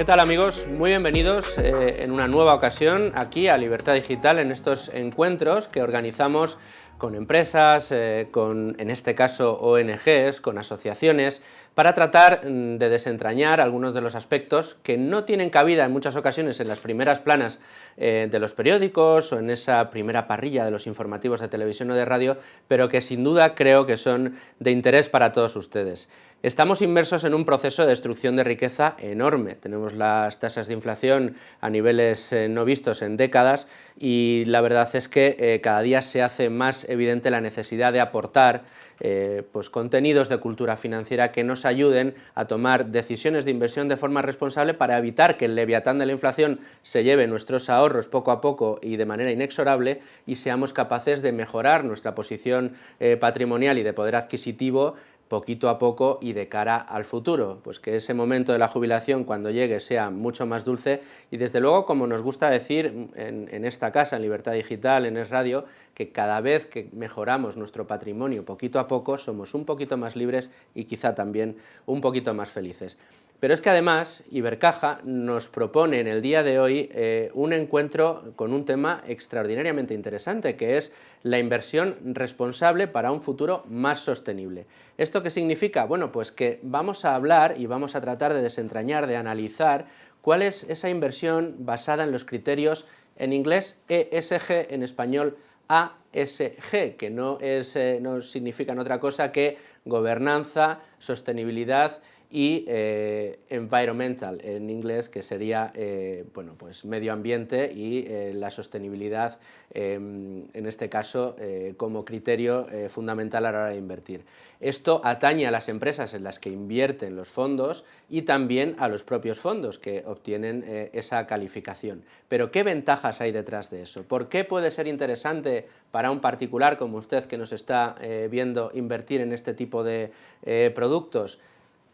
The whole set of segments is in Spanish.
tal amigos? Muy bienvenidos en una nueva ocasión aquí a Libertad Digital en estos encuentros que organizamos con empresas, en este caso ONGs, con asociaciones, para tratar de desentrañar algunos de los aspectos que no tienen cabida en muchas ocasiones en las primeras planas de los periódicos o en esa primera parrilla de los informativos de televisión o de radio, pero que sin duda creo que son de interés para todos ustedes. Estamos inmersos en un proceso de destrucción de riqueza enorme. Tenemos las tasas de inflación a niveles no vistos en décadas y la verdad es que cada día se hace más evidente la necesidad de aportar pues contenidos de cultura financiera que nos ayuden a tomar decisiones de inversión de forma responsable para evitar que el leviatán de la inflación se lleve nuestros ahorros poco a poco y de manera inexorable y seamos capaces de mejorar nuestra posición patrimonial y de poder adquisitivo poquito a poco y de cara al futuro, pues que ese momento de la jubilación cuando llegue sea mucho más dulce y desde luego, como nos gusta decir en esta casa, en Libertad Digital, en Es Radio, que cada vez que mejoramos nuestro patrimonio poquito a poco somos un poquito más libres y quizá también un poquito más felices. Pero es que además Ibercaja nos propone en el día de hoy un encuentro con un tema extraordinariamente interesante, que es la inversión responsable para un futuro más sostenible. ¿Esto qué significa? Bueno, pues que vamos a hablar y vamos a tratar de desentrañar, de analizar cuál es esa inversión basada en los criterios en inglés ESG, en español ASG, que no significan otra cosa que gobernanza, sostenibilidad y environmental en inglés, que sería bueno, pues medio ambiente y la sostenibilidad en este caso como criterio fundamental a la hora de invertir. Esto atañe a las empresas en las que invierten los fondos y también a los propios fondos que obtienen esa calificación. Pero ¿qué ventajas hay detrás de eso? ¿Por qué puede ser interesante para un particular como usted que nos está viendo invertir en este tipo de productos?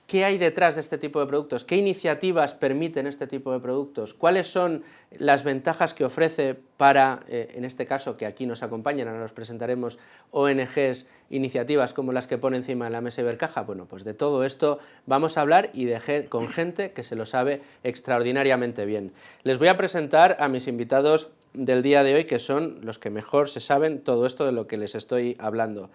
¿Qué hay detrás de este tipo de productos? ¿Qué iniciativas permiten este tipo de productos? ¿Cuáles son las ventajas que ofrece para, en este caso, que aquí nos acompañan, ahora los presentaremos, ONGs, iniciativas como las que pone encima de la mesa Ibercaja? Bueno, pues de todo esto vamos a hablar y con gente que se lo sabe extraordinariamente bien. Les voy a presentar a mis invitados del día de hoy, que son los que mejor se saben todo esto de lo que les estoy hablando.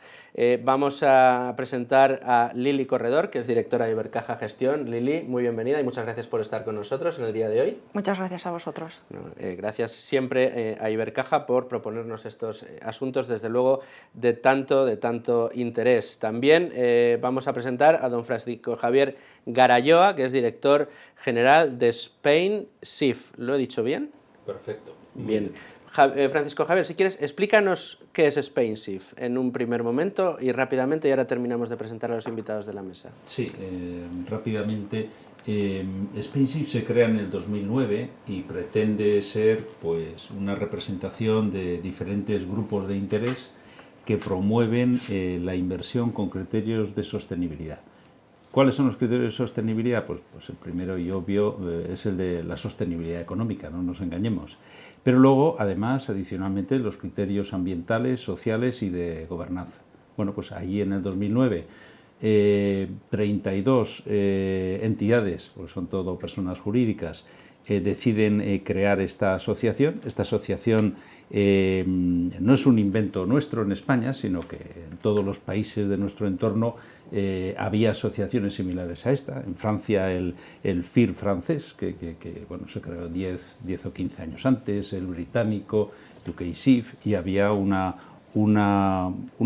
Vamos a presentar a Lili Corredor, que es directora de Ibercaja Gestión. Lili, muy bienvenida y muchas gracias por estar con nosotros en el día de hoy. Muchas gracias a vosotros. Gracias siempre a Ibercaja por proponernos estos asuntos, desde luego, de tanto interés. También vamos a presentar a don Francisco Javier Garayoa, que es director general de Spain SIF. ¿Lo he dicho bien? Perfecto. Bien. Francisco Javier, si quieres, explícanos qué es Spain SIF en un primer momento y rápidamente, y ahora terminamos de presentar a los invitados de la mesa. Sí, rápidamente. Spain SIF se crea en el 2009 y pretende ser pues una representación de diferentes grupos de interés que promueven la inversión con criterios de sostenibilidad. ¿Cuáles son los criterios de sostenibilidad? Pues el primero y obvio es el de la sostenibilidad económica, no nos engañemos. Pero luego, además, adicionalmente, los criterios ambientales, sociales y de gobernanza. Bueno, pues allí en el 2009, 32 entidades, pues son todo personas jurídicas, deciden crear esta asociación. Esta asociación no es un invento nuestro en España, sino que en todos los países de nuestro entorno había asociaciones similares a esta. En Francia el FIR francés, que bueno, se creó 10 o 15 años antes, el británico, UK SIF, y había una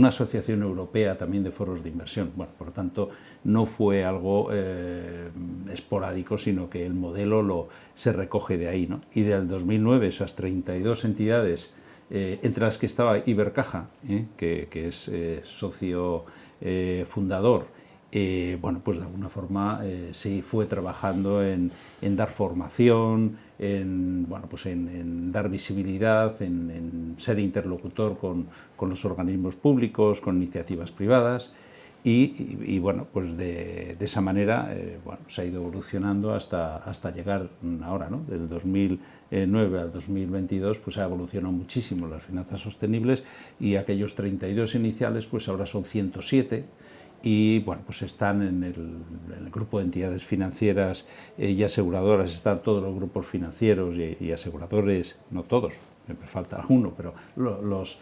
asociación europea también de foros de inversión. Bueno, por lo tanto, no fue algo esporádico, sino que el modelo se recoge de ahí, ¿no? Y del 2009 esas 32 entidades, entre las que estaba Ibercaja, que es socio fundador, bueno, pues de alguna forma se fue trabajando en dar formación, bueno, pues en dar visibilidad, en ser interlocutor con los organismos públicos, con iniciativas privadas y bueno, pues de esa manera bueno, se ha ido evolucionando hasta llegar ahora, ¿no? Del 2009 al 2022 pues ha evolucionado muchísimo las finanzas sostenibles y aquellos 32 iniciales pues ahora son 107 y bueno, pues están en el grupo de entidades financieras y aseguradoras, están todos los grupos financieros y aseguradores, no todos, me falta alguno, pero los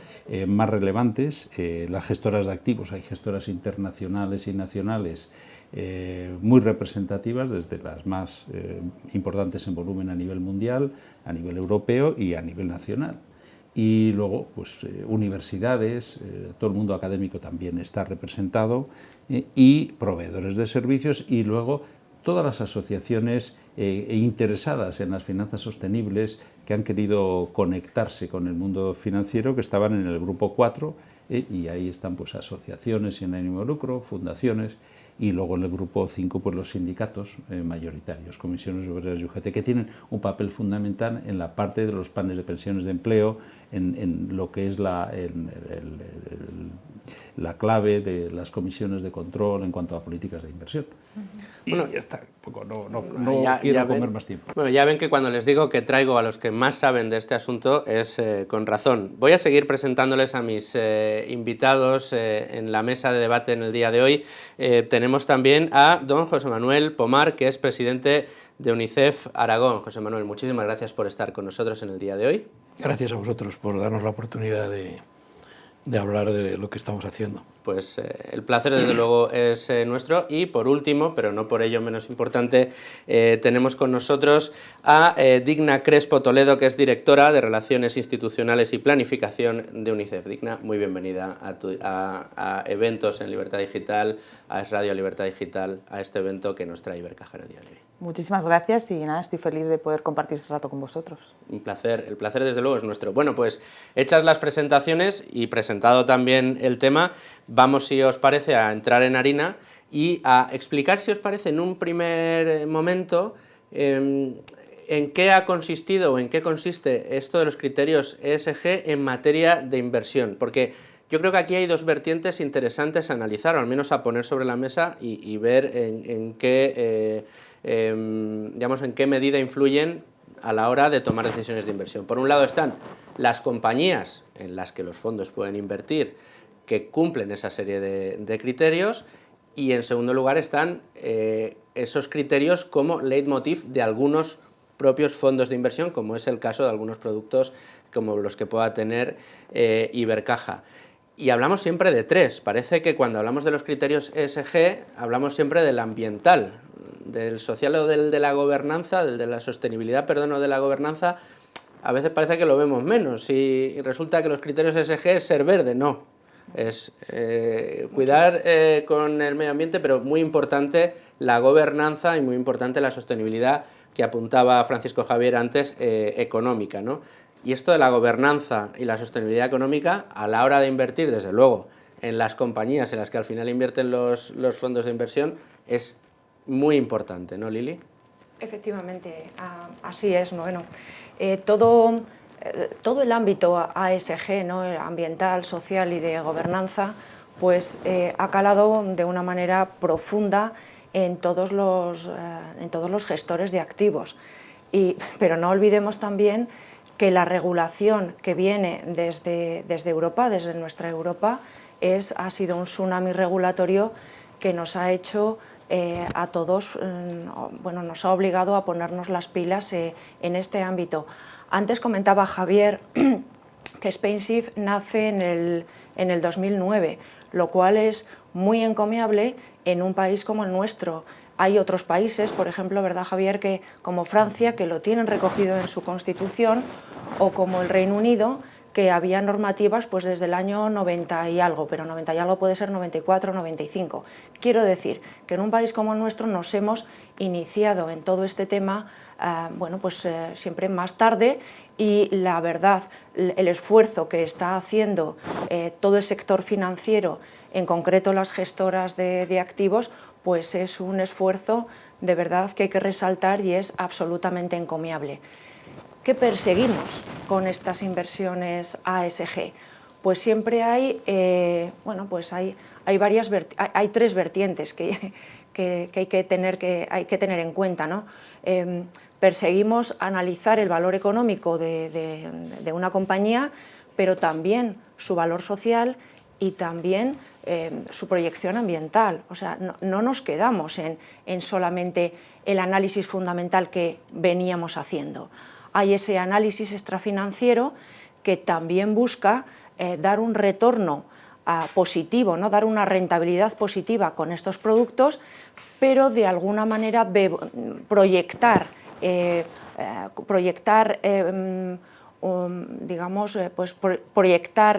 más relevantes, las gestoras de activos, hay gestoras internacionales y nacionales muy representativas, desde las más importantes en volumen a nivel mundial, a nivel europeo y a nivel nacional. Y luego, pues, universidades, todo el mundo académico también está representado, y proveedores de servicios, y luego todas las asociaciones interesadas en las finanzas sostenibles que han querido conectarse con el mundo financiero, que estaban en el grupo 4, y ahí están pues asociaciones sin ánimo de lucro, fundaciones, y luego en el grupo 5 pues los sindicatos mayoritarios, comisiones obreras y UGT, que tienen un papel fundamental en la parte de los planes de pensiones de empleo, en lo que es la clave de las comisiones de control en cuanto a políticas de inversión. Bueno, ya está, no quiero comer más tiempo. Bueno, ya ven que cuando les digo que traigo a los que más saben de este asunto es con razón. Voy a seguir presentándoles a mis invitados en la mesa de debate en el día de hoy. Tenemos también a don José Manuel Pomar, que es presidente de UNICEF Aragón. José Manuel, muchísimas gracias por estar con nosotros en el día de hoy. Gracias a vosotros por darnos la oportunidad de hablar de lo que estamos haciendo. Pues el placer desde luego es nuestro, y por último, pero no por ello menos importante, tenemos con nosotros a Digna Crespo Toledo, que es directora de Relaciones Institucionales y Planificación de UNICEF. Digna, muy bienvenida a eventos en Libertad Digital, a Es Radio Libertad Digital, a este evento que nos trae Ibercaja en el día de hoy. Muchísimas gracias y nada, estoy feliz de poder compartir este rato con vosotros. Un placer, el placer desde luego es nuestro. Bueno, pues hechas las presentaciones y presentado también el tema, vamos, si os parece, a entrar en harina y a explicar, si os parece, en un primer momento en qué ha consistido o en qué consiste esto de los criterios ESG en materia de inversión, porque yo creo que aquí hay dos vertientes interesantes a analizar, o al menos a poner sobre la mesa y ver en qué medida influyen a la hora de tomar decisiones de inversión. Por un lado están las compañías en las que los fondos pueden invertir, que cumplen esa serie de criterios, y en segundo lugar están esos criterios como leitmotiv de algunos propios fondos de inversión, como es el caso de algunos productos como los que pueda tener Ibercaja. Y hablamos siempre de tres. Parece que cuando hablamos de los criterios ESG hablamos siempre del ambiental, del social o del de la gobernanza, del de la sostenibilidad, perdón, o de la gobernanza. A veces parece que lo vemos menos y resulta que los criterios ESG es ser verde. No, es cuidar con el medio ambiente, pero muy importante la gobernanza y muy importante la sostenibilidad, que apuntaba Francisco Javier antes, económica, ¿no? Y esto de la gobernanza y la sostenibilidad económica, a la hora de invertir, desde luego, en las compañías en las que al final invierten los fondos de inversión, es muy importante, ¿no, Lili? Efectivamente, así es, ¿no? Bueno, todo el ámbito ASG, ¿no? Ambiental, social y de gobernanza, pues ha calado de una manera profunda en todos los gestores de activos. Pero no olvidemos también que la regulación que viene desde Europa, desde nuestra Europa, ha sido un tsunami regulatorio que nos ha hecho a todos, bueno, nos ha obligado a ponernos las pilas en este ámbito. Antes comentaba Javier que SpainShift nace en el 2009, lo cual es muy encomiable en un país como el nuestro. Hay otros países, por ejemplo, ¿verdad, Javier?, que como Francia, que lo tienen recogido en su constitución, o como el Reino Unido, que había normativas pues desde el año 90 y algo, pero 90 y algo puede ser 94 o 95. Quiero decir que en un país como el nuestro nos hemos iniciado en todo este tema bueno, pues siempre más tarde, y la verdad, el esfuerzo que está haciendo todo el sector financiero, en concreto las gestoras de activos, pues es un esfuerzo de verdad que hay que resaltar y es absolutamente encomiable. ¿Qué perseguimos con estas inversiones ASG? Pues siempre hay, bueno, pues hay tres vertientes que hay que tener en cuenta, ¿no? Perseguimos analizar el valor económico de una compañía, pero también su valor social y también su proyección ambiental. O sea, no nos quedamos en solamente el análisis fundamental que veníamos haciendo. Hay ese análisis extrafinanciero que también busca dar un retorno positivo, ¿no? Dar una rentabilidad positiva con estos productos, pero de alguna manera proyectar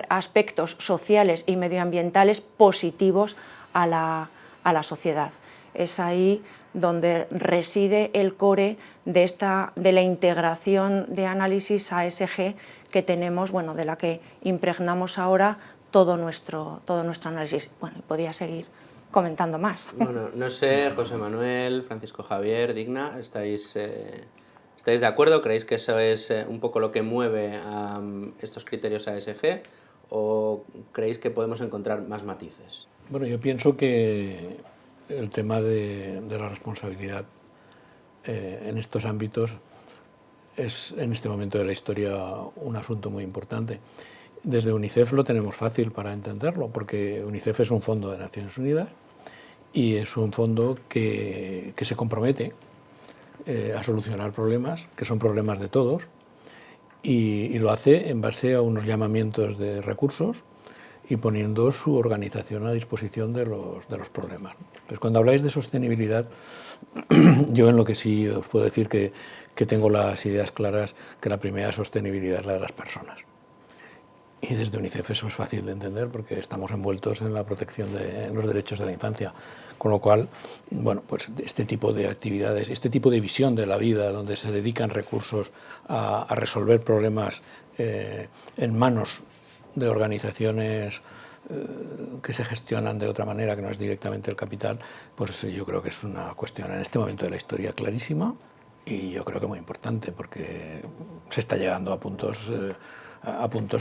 aspectos sociales y medioambientales positivos a la sociedad. Es ahí donde reside el core de la integración de análisis ASG que tenemos, bueno, de la que impregnamos ahora todo nuestro análisis. Bueno, y podía seguir comentando más. Bueno, no sé, José Manuel, Francisco Javier, Digna, ¿estáis de acuerdo? ¿Creéis que eso es un poco lo que mueve a estos criterios ASG o creéis que podemos encontrar más matices? Bueno, yo pienso que el tema de la responsabilidad en estos ámbitos es en este momento de la historia un asunto muy importante. Desde UNICEF lo tenemos fácil para entenderlo, porque UNICEF es un fondo de Naciones Unidas y es un fondo que se compromete a solucionar problemas, que son problemas de todos, y lo hace en base a unos llamamientos de recursos y poniendo su organización a disposición de los problemas. Entonces, cuando habláis de sostenibilidad, yo en lo que sí os puedo decir que tengo las ideas claras, que la primera sostenibilidad es la de las personas. Y desde UNICEF eso es fácil de entender porque estamos envueltos en la protección de los derechos de la infancia. Con lo cual, bueno, pues este tipo de actividades, este tipo de visión de la vida donde se dedican recursos a resolver problemas en manos de organizaciones que se gestionan de otra manera, que no es directamente el capital, pues yo creo que es una cuestión en este momento de la historia clarísima y yo creo que muy importante porque se está llegando a puntos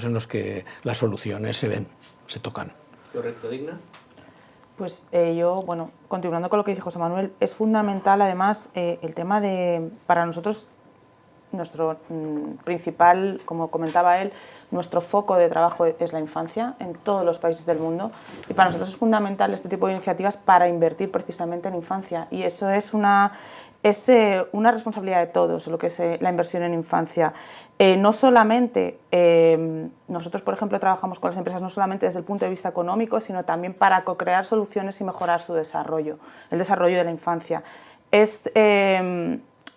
en los que las soluciones se ven, se tocan. ¿Correcto, Digna? Pues yo, bueno, continuando con lo que dice José Manuel, es fundamental además el tema de, para nosotros, nuestro principal, como comentaba él, nuestro foco de trabajo es la infancia en todos los países del mundo y para nosotros es fundamental este tipo de iniciativas para invertir precisamente en infancia y eso es una responsabilidad de todos, lo que es la inversión en infancia. No solamente, nosotros por ejemplo trabajamos con las empresas no solamente desde el punto de vista económico, sino también para co-crear soluciones y mejorar su desarrollo, el desarrollo de la infancia. Es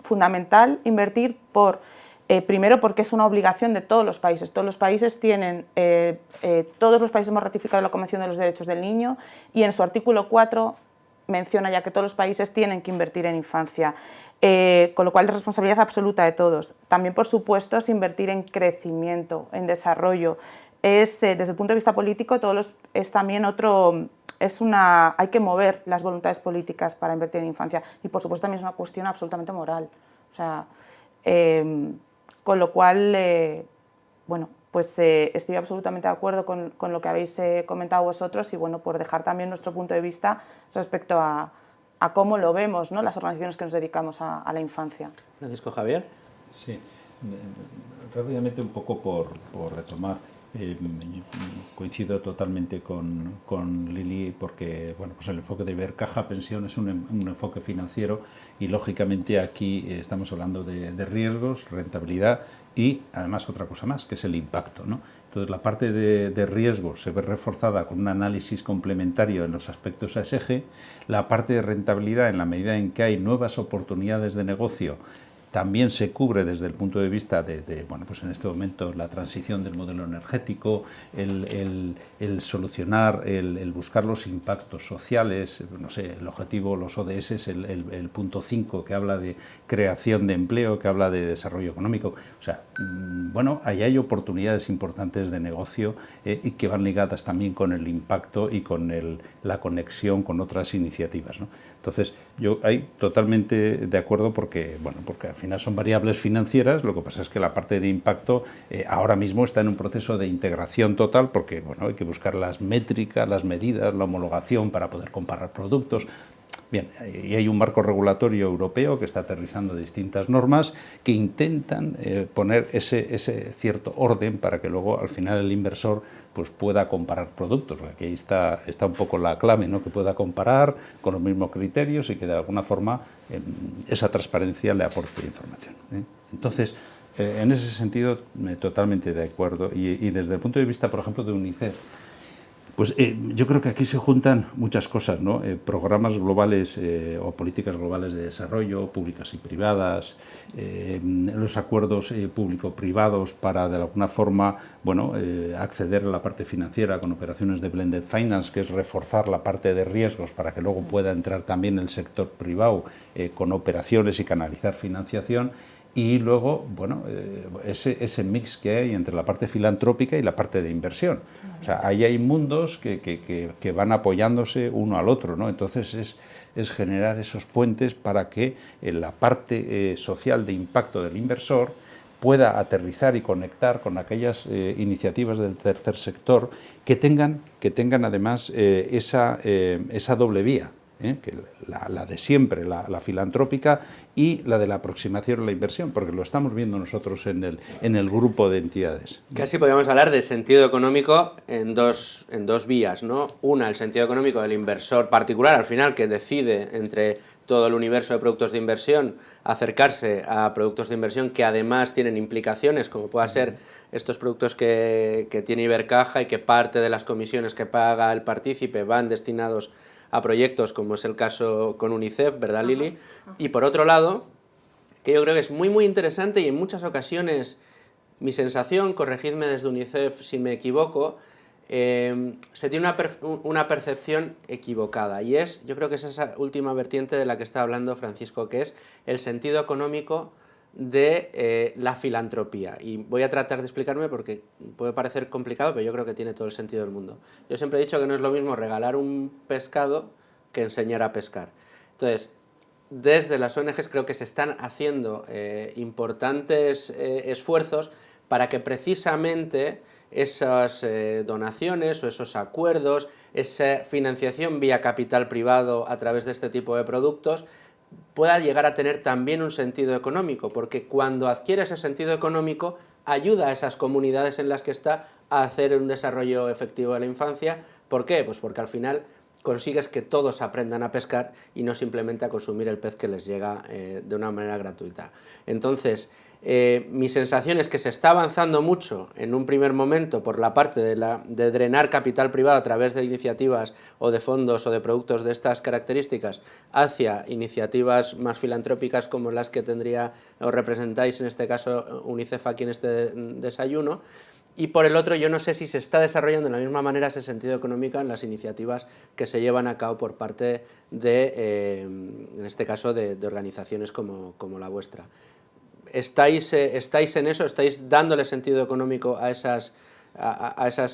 fundamental invertir primero porque es una obligación de todos los países. Todos los países hemos ratificado la Convención de los Derechos del Niño y en su artículo 4 menciona ya que todos los países tienen que invertir en infancia, con lo cual es responsabilidad absoluta de todos. También, por supuesto, es invertir en crecimiento, en desarrollo. Desde el punto de vista político, hay que mover las voluntades políticas para invertir en infancia y, por supuesto, también es una cuestión absolutamente moral. O sea, con lo cual, bueno, pues estoy absolutamente de acuerdo con lo que habéis comentado vosotros y bueno, por dejar también nuestro punto de vista respecto a cómo lo vemos, ¿no? Las organizaciones que nos dedicamos a la infancia. Francisco Javier. Sí, rápidamente un poco por retomar. Coincido totalmente con Lili porque bueno, pues el enfoque de Ibercaja Pensión es un enfoque financiero y lógicamente aquí estamos hablando de riesgos, rentabilidad y además otra cosa más que es el impacto, ¿no? Entonces la parte de riesgo se ve reforzada con un análisis complementario en los aspectos ASG, la parte de rentabilidad en la medida en que hay nuevas oportunidades de negocio también se cubre desde el punto de vista de bueno, pues en este momento la transición del modelo energético, el solucionar, el buscar los impactos sociales, no sé, el objetivo, los ODS es el punto 5 que habla de creación de empleo, que habla de desarrollo económico. O sea, bueno, ahí hay oportunidades importantes de negocio y que van ligadas también con el impacto y con la conexión con otras iniciativas, ¿no? Entonces, yo ahí totalmente de acuerdo porque al final son variables financieras, lo que pasa es que la parte de impacto ahora mismo está en un proceso de integración total porque bueno, hay que buscar las métricas, las medidas, la homologación para poder comparar productos. Bien, y hay un marco regulatorio europeo que está aterrizando distintas normas que intentan poner ese cierto orden para que luego al final el inversor pues pueda comparar productos. Aquí está un poco la clave, ¿no? Que pueda comparar con los mismos criterios y que de alguna forma esa transparencia le aporte información, ¿eh? Entonces, en ese sentido, totalmente de acuerdo. Y desde el punto de vista, por ejemplo, de UNICEF, pues yo creo que aquí se juntan muchas cosas, ¿no? Programas globales o políticas globales de desarrollo, públicas y privadas, los acuerdos público-privados para, de alguna forma, bueno, acceder a la parte financiera con operaciones de blended finance, que es reforzar la parte de riesgos para que luego pueda entrar también el sector privado con operaciones y canalizar financiación. Y luego, bueno, ese mix que hay entre la parte filantrópica y la parte de inversión. O sea, ahí hay mundos que van apoyándose uno al otro, ¿no? Entonces es generar esos puentes para que la parte social de impacto del inversor pueda aterrizar y conectar con aquellas iniciativas del tercer sector que tengan además esa doble vía. Que la de siempre, la filantrópica y la de la aproximación a la inversión, porque lo estamos viendo nosotros en el grupo de entidades. Casi podríamos hablar de sentido económico en dos vías, ¿no? Una, el sentido económico del inversor particular, al final, que decide entre todo el universo de productos de inversión acercarse a productos de inversión que además tienen implicaciones, como pueda ser estos productos que tiene Ibercaja y que parte de las comisiones que paga el partícipe van destinados a proyectos, como es el caso con UNICEF, ¿verdad, Lili? Y por otro lado, que yo creo que es muy muy interesante y en muchas ocasiones mi sensación, corregidme desde UNICEF si me equivoco, se tiene una percepción equivocada, y yo creo que es esa última vertiente de la que está hablando Francisco, que es el sentido económico de la filantropía. Y voy a tratar de explicarme porque puede parecer complicado, pero yo creo que tiene todo el sentido del mundo. Yo siempre he dicho que no es lo mismo regalar un pescado que enseñar a pescar. Entonces, desde las ONGs creo que se están haciendo importantes esfuerzos para que precisamente esas donaciones o esos acuerdos, esa financiación vía capital privado a través de este tipo de productos, pueda llegar a tener también un sentido económico, porque cuando adquiere ese sentido económico ayuda a esas comunidades en las que está a hacer un desarrollo efectivo de la infancia. ¿Por qué? Pues porque al final consigues que todos aprendan a pescar y no simplemente a consumir el pez que les llega de una manera gratuita. Entonces, mi sensación es que se está avanzando mucho en un primer momento por la parte de drenar capital privado a través de iniciativas o de fondos o de productos de estas características hacia iniciativas más filantrópicas como las que os representáis en este caso UNICEF aquí en este desayuno. Y por el otro, yo no sé si se está desarrollando de la misma manera ese sentido económico en las iniciativas que se llevan a cabo por parte de, en este caso, de organizaciones como la vuestra. ¿Estáis en eso? ¿Estáis dándole sentido económico a esas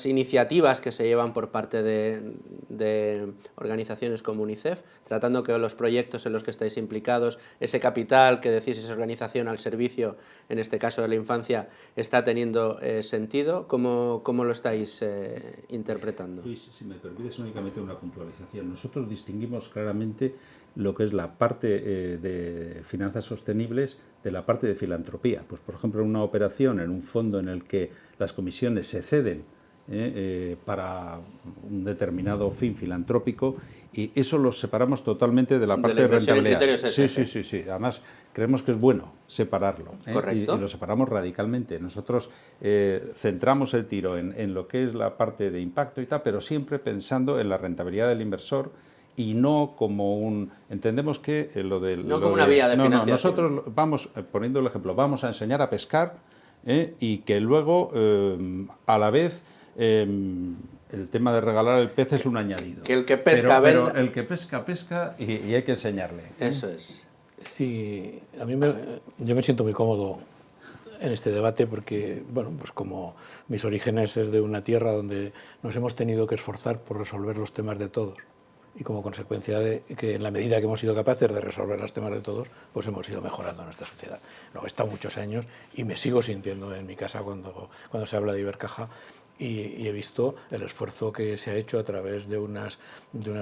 iniciativas que se llevan por parte de organizaciones como UNICEF, tratando que los proyectos en los que estáis implicados, ese capital que decís, esa organización al servicio, en este caso de la infancia, está teniendo sentido? ¿Cómo lo estáis interpretando? Luis, si me permites únicamente una puntualización. Nosotros distinguimos claramente lo que es la parte de finanzas sostenibles de la parte de filantropía. Pues, por ejemplo, en una operación, en un fondo en el que las comisiones se ceden para un determinado fin filantrópico, y eso lo separamos totalmente de la parte de rentabilidad. Sí. Además, creemos que es bueno separarlo. Correcto. Y lo separamos radicalmente. Nosotros centramos el tiro en lo que es la parte de impacto y tal, pero siempre pensando en la rentabilidad del inversor y no como entendemos que lo del... No como una vía de financiación. Nosotros vamos, poniendo el ejemplo, vamos a enseñar a pescar y que luego, a la vez, el tema de regalar el pez es un añadido. Que el que pesca pero el que pesca, pesca y hay que enseñarle. Eso es. Sí, yo me siento muy cómodo en este debate porque, bueno, pues como mis orígenes es de una tierra donde nos hemos tenido que esforzar por resolver los temas de todos. Y como consecuencia de que en la medida que hemos sido capaces de resolver los temas de todos, pues hemos ido mejorando nuestra sociedad. Luego he estado muchos años y me sigo sintiendo en mi casa cuando se habla de Ibercaja y he visto el esfuerzo que se ha hecho a través de unas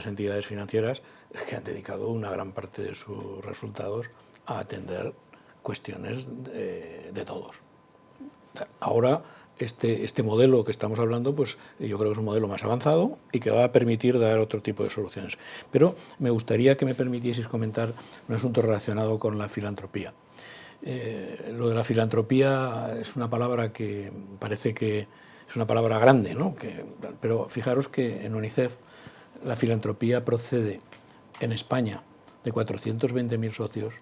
entidades financieras que han dedicado una gran parte de sus resultados a atender cuestiones de todos. Ahora, este modelo que estamos hablando, pues yo creo que es un modelo más avanzado y que va a permitir dar otro tipo de soluciones. Pero me gustaría que me permitieseis comentar un asunto relacionado con la filantropía. Lo de la filantropía es una palabra que parece que es una palabra grande, ¿no? Pero fijaros que en UNICEF la filantropía procede en España de 420.000 socios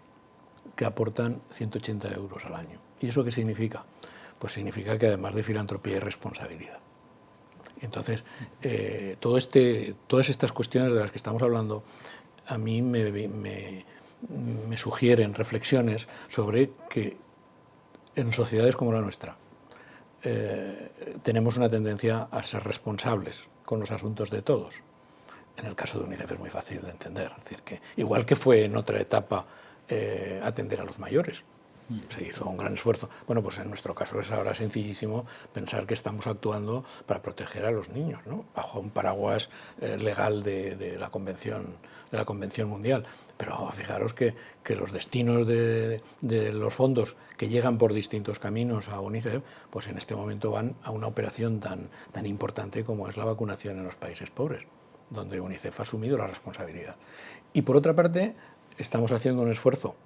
que aportan 180 euros al año. ¿Y eso qué significa? Pues significa que además de filantropía hay responsabilidad. Entonces, todas estas cuestiones de las que estamos hablando a mí me sugieren reflexiones sobre que en sociedades como la nuestra tenemos una tendencia a ser responsables con los asuntos de todos. En el caso de UNICEF es muy fácil de entender, es decir, que igual que fue en otra etapa atender a los mayores, se hizo un gran esfuerzo. Bueno, pues en nuestro caso es ahora sencillísimo pensar que estamos actuando para proteger a los niños, ¿no? Bajo un paraguas legal de la Convención Mundial. Pero fijaros que los destinos de los fondos que llegan por distintos caminos a UNICEF, pues en este momento van a una operación tan importante como es la vacunación en los países pobres, donde UNICEF ha asumido la responsabilidad. Y por otra parte, estamos haciendo un esfuerzo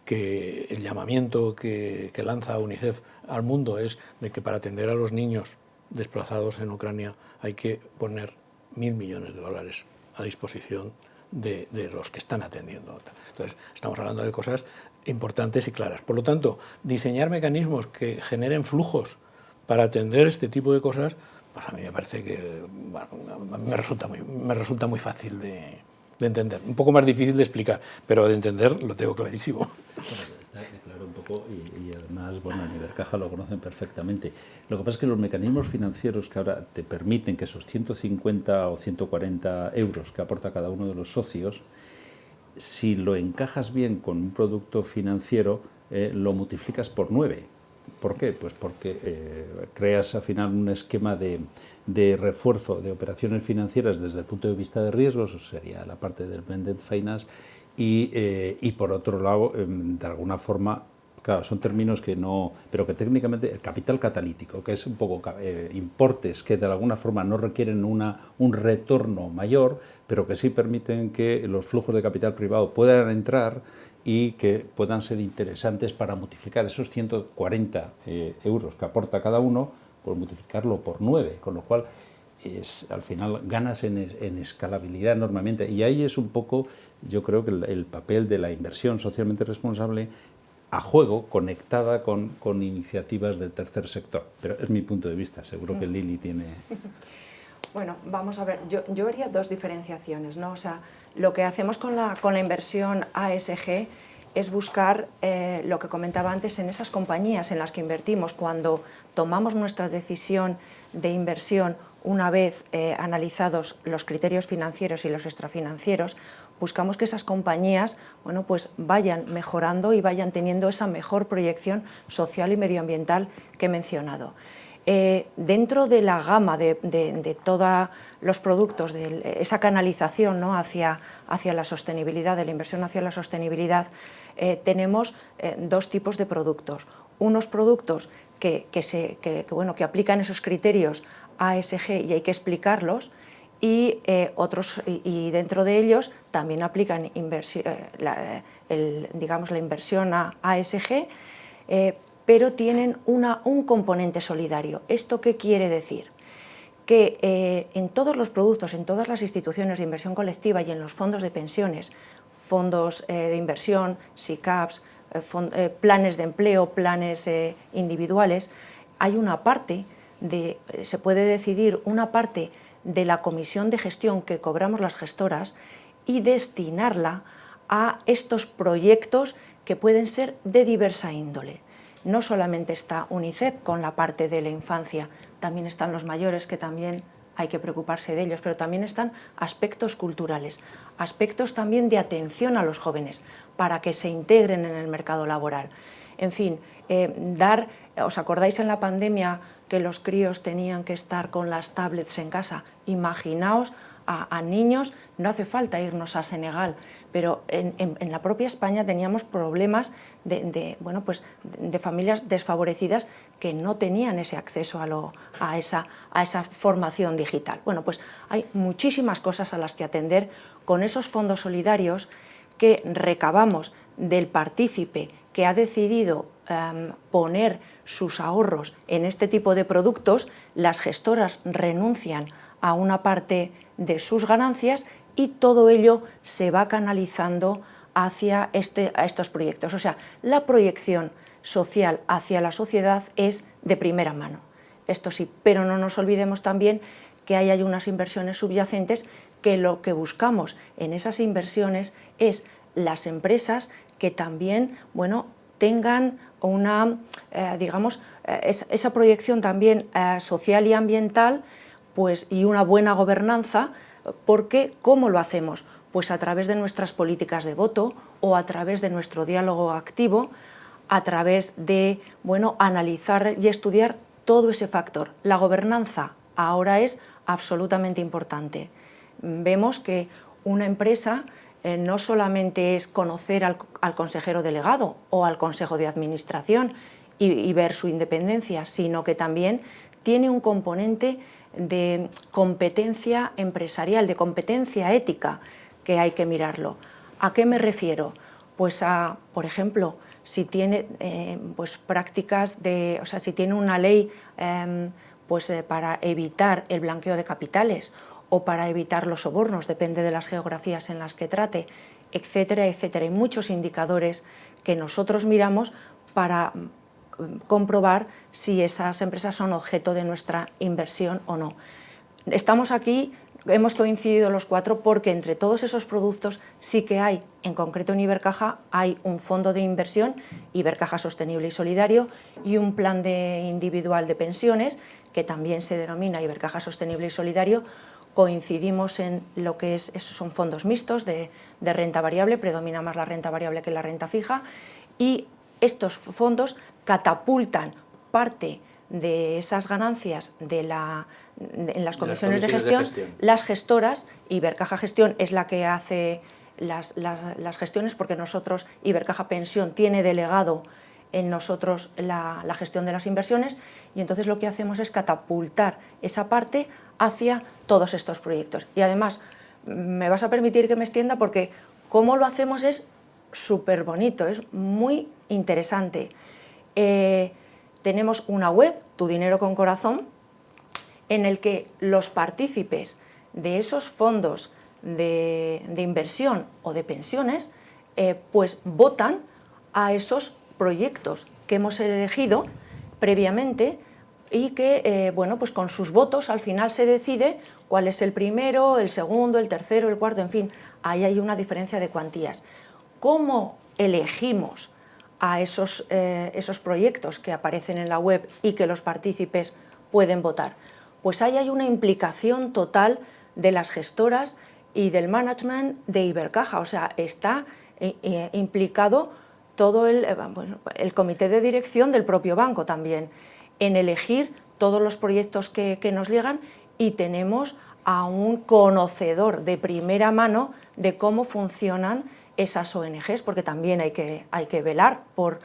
que el llamamiento que lanza UNICEF al mundo es de que para atender a los niños desplazados en Ucrania hay que poner $1.000 millones a disposición de los que están atendiendo. Entonces, estamos hablando de cosas importantes y claras. Por lo tanto, diseñar mecanismos que generen flujos para atender este tipo de cosas, pues a mí me parece que a mí me resulta muy fácil de entender. Un poco más difícil de explicar, pero de entender lo tengo clarísimo. Está claro un poco y además, bueno, en Ibercaja lo conocen perfectamente. Lo que pasa es que los mecanismos financieros que ahora te permiten que esos 150 o 140 euros que aporta cada uno de los socios, si lo encajas bien con un producto financiero, lo multiplicas por 9. ¿Por qué? Pues porque creas al final un esquema de refuerzo de operaciones financieras desde el punto de vista de riesgos, eso sería la parte del blended finance, y por otro lado, de alguna forma, claro, son términos que no, pero que técnicamente el capital catalítico, que es un poco importes que de alguna forma no requieren un retorno mayor, pero que sí permiten que los flujos de capital privado puedan entrar y que puedan ser interesantes para multiplicar esos 140 euros que aporta cada uno, por multiplicarlo por 9, con lo cual al final ganas en escalabilidad enormemente. Y ahí es un poco, yo creo que el papel de la inversión socialmente responsable a juego, conectada con iniciativas del tercer sector. Pero es mi punto de vista, seguro que Lili tiene... Bueno, vamos a ver, yo haría dos diferenciaciones, ¿no? O sea, lo que hacemos con la inversión ASG es buscar lo que comentaba antes en esas compañías en las que invertimos. Cuando tomamos nuestra decisión de inversión, una vez analizados los criterios financieros y los extrafinancieros, buscamos que esas compañías, bueno, pues vayan mejorando y vayan teniendo esa mejor proyección social y medioambiental que he mencionado. Dentro de la gama de todos los productos, de esa canalización, ¿no?, hacia la sostenibilidad, de la inversión hacia la sostenibilidad, tenemos dos tipos de productos. Unos productos que aplican esos criterios ASG y hay que explicarlos, y otros, y dentro de ellos también aplican la inversión a ASG, pero tienen un componente solidario. ¿Esto qué quiere decir? Que en todos los productos, en todas las instituciones de inversión colectiva y en los fondos de pensiones, fondos de inversión, SICAVs, planes de empleo, planes individuales, hay una parte, se puede decidir una parte de la comisión de gestión que cobramos las gestoras y destinarla a estos proyectos que pueden ser de diversa índole. No solamente está UNICEF con la parte de la infancia, también están los mayores, que también hay que preocuparse de ellos, pero también están aspectos culturales, aspectos también de atención a los jóvenes, para que se integren en el mercado laboral. En fin, ¿os acordáis en la pandemia que los críos tenían que estar con las tablets en casa. Imaginaos a niños, no hace falta irnos a Senegal, pero en la propia España teníamos problemas bueno, pues de familias desfavorecidas que no tenían ese acceso a esa formación digital. Bueno, pues hay muchísimas cosas a las que atender con esos fondos solidarios que recabamos del partícipe que ha decidido poner sus ahorros en este tipo de productos. Las gestoras renuncian a una parte de sus ganancias y todo ello se va canalizando hacia estos proyectos. O sea, la proyección social hacia la sociedad es de primera mano. Esto sí, pero no nos olvidemos también que hay unas inversiones subyacentes, que lo que buscamos en esas inversiones es las empresas que también, bueno, tengan una, digamos, esa proyección también social y ambiental, pues, y una buena gobernanza, porque ¿cómo lo hacemos? Pues a través de nuestras políticas de voto o a través de nuestro diálogo activo, a través de, bueno, analizar y estudiar todo ese factor. La gobernanza ahora es absolutamente importante. Vemos que una empresa no solamente es conocer al consejero delegado o al consejo de administración y ver su independencia, sino que también tiene un componente de competencia empresarial, de competencia ética, que hay que mirarlo. ¿A qué me refiero? Pues a, por ejemplo, si tiene pues prácticas o sea, si tiene una ley para evitar el blanqueo de capitales o para evitar los sobornos, depende de las geografías en las que trate, etcétera, etcétera. Hay muchos indicadores que nosotros miramos para comprobar si esas empresas son objeto de nuestra inversión o no. Estamos aquí, hemos coincidido los cuatro porque entre todos esos productos sí que hay, en concreto en Ibercaja, hay un fondo de inversión, Ibercaja Sostenible y Solidario, y un plan individual de pensiones, que también se denomina Ibercaja Sostenible y Solidario. Coincidimos en lo que son fondos mixtos de renta variable, predomina más la renta variable que la renta fija, y estos fondos catapultan parte de esas ganancias en las comisiones de gestión. Las gestoras, Ibercaja Gestión es la que hace las gestiones, porque nosotros, Ibercaja Pensión, tiene delegado en nosotros la gestión de las inversiones, y entonces lo que hacemos es catapultar esa parte hacia todos estos proyectos. Y además, me vas a permitir que me extienda porque cómo lo hacemos es súper bonito, es muy interesante. Tenemos una web, Tu Dinero con Corazón, en el que los partícipes de esos fondos de inversión o de pensiones pues votan a esos proyectos que hemos elegido previamente y que bueno, pues con sus votos al final se decide cuál es el primero, el segundo, el tercero, el cuarto, en fin, ahí hay una diferencia de cuantías. ¿Cómo elegimos a esos proyectos que aparecen en la web y que los partícipes pueden votar? Pues ahí hay una implicación total de las gestoras y del management de Ibercaja, o sea, está implicado todo el comité de dirección del propio banco también, en elegir todos los proyectos que nos llegan, y tenemos a un conocedor de primera mano de cómo funcionan esas ONGs, porque también hay que velar por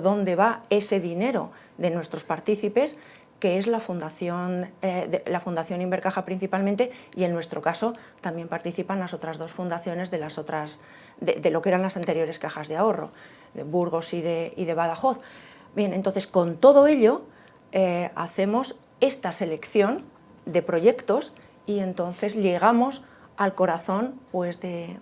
dónde va ese dinero de nuestros partícipes, que es la Fundación Ibercaja principalmente, y en nuestro caso también participan las otras dos fundaciones de lo que eran las anteriores cajas de ahorro, de Burgos y de Badajoz. Bien, entonces con todo ello hacemos esta selección de proyectos y entonces llegamos al corazón pues de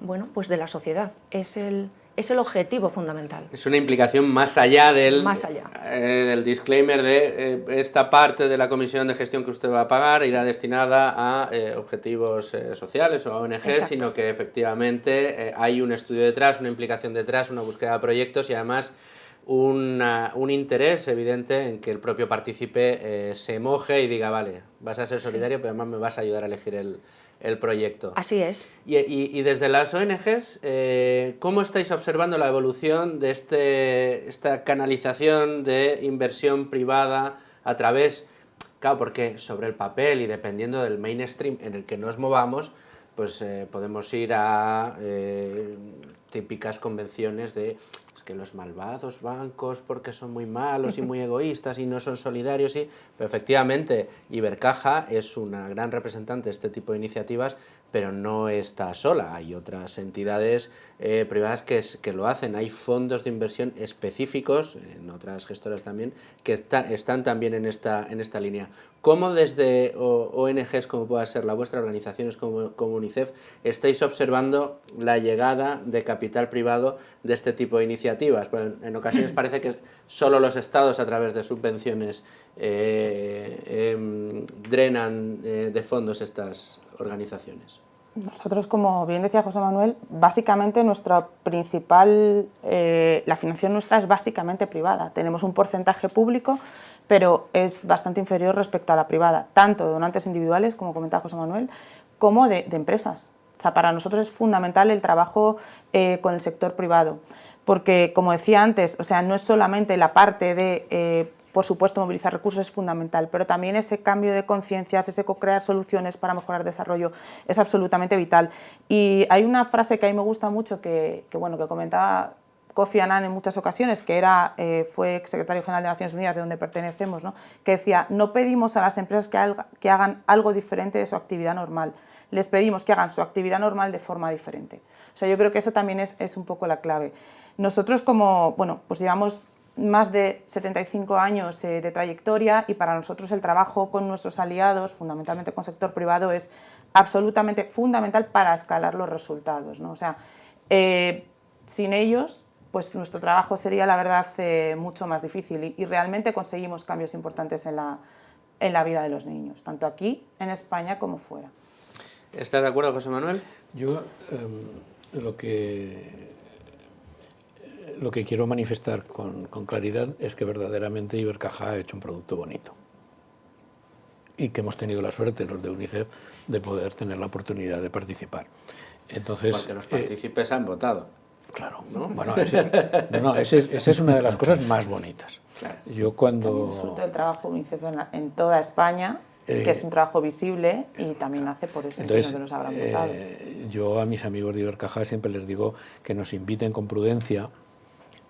la sociedad. Es el objetivo fundamental. Es una implicación más allá del disclaimer de esta parte de la comisión de gestión que usted va a pagar irá destinada a objetivos sociales o a ONG, Exacto. Sino que efectivamente hay un estudio detrás, una implicación detrás, una búsqueda de proyectos y además un interés evidente en que el propio partícipe se moje y diga, vale, vas a ser solidario, sí, pero además me vas a ayudar a elegir el proyecto. Así es. Y desde las ONGs, ¿cómo estáis observando la evolución de esta canalización de inversión privada a través Claro, porque sobre el papel y dependiendo del mainstream en el que nos movamos, pues podemos ir a típicas convenciones de es que los malvados bancos porque son muy malos y muy egoístas y no son solidarios, pero efectivamente Ibercaja es una gran representante de este tipo de iniciativas, pero no está sola, hay otras entidades privadas que lo hacen, hay fondos de inversión específicos, en otras gestoras también, que están también en esta línea. ¿Cómo desde ONGs como pueda ser la vuestra, organizaciones como UNICEF, estáis observando la llegada de capital privado de este tipo de iniciativas? Bueno, en ocasiones parece que solo los estados a través de subvenciones drenan de fondos estas organizaciones. Nosotros, como bien decía José Manuel, básicamente nuestra principal, la financiación nuestra es básicamente privada. Tenemos un porcentaje público, pero es bastante inferior respecto a la privada, tanto de donantes individuales, como comentaba José Manuel, como de empresas. O sea, para nosotros es fundamental el trabajo con el sector privado, porque, como decía antes, o sea, no es solamente la parte de por supuesto, movilizar recursos es fundamental, pero también ese cambio de conciencias, ese co-crear soluciones para mejorar el desarrollo es absolutamente vital. Y hay una frase que a mí me gusta mucho que comentaba Kofi Annan en muchas ocasiones, que fue exsecretario general de Naciones Unidas, de donde pertenecemos, ¿no? Que decía, no pedimos a las empresas que hagan algo diferente de su actividad normal, les pedimos que hagan su actividad normal de forma diferente. O sea, yo creo que eso también es un poco la clave. Nosotros pues llevamos más de 75 años de trayectoria y para nosotros el trabajo con nuestros aliados, fundamentalmente con el sector privado, es absolutamente fundamental para escalar los resultados, ¿no? O sea, sin ellos, pues nuestro trabajo sería, la verdad, mucho más difícil y realmente conseguimos cambios importantes en la vida de los niños, tanto aquí, en España, como fuera. ¿Estás de acuerdo, José Manuel? Yo lo que quiero manifestar con claridad es que verdaderamente Ibercaja ha hecho un producto bonito y que hemos tenido la suerte, los de UNICEF, de poder tener la oportunidad de participar. Entonces, porque los partícipes han votado. Claro, ¿no? Bueno, esa es una de las cosas más bonitas. Claro. Yo cuando... Disfruto del trabajo de UNICEF en toda España, que es un trabajo visible y también hace por eso que nos habrán votado. Yo a mis amigos de Ibercaja siempre les digo que nos inviten con prudencia,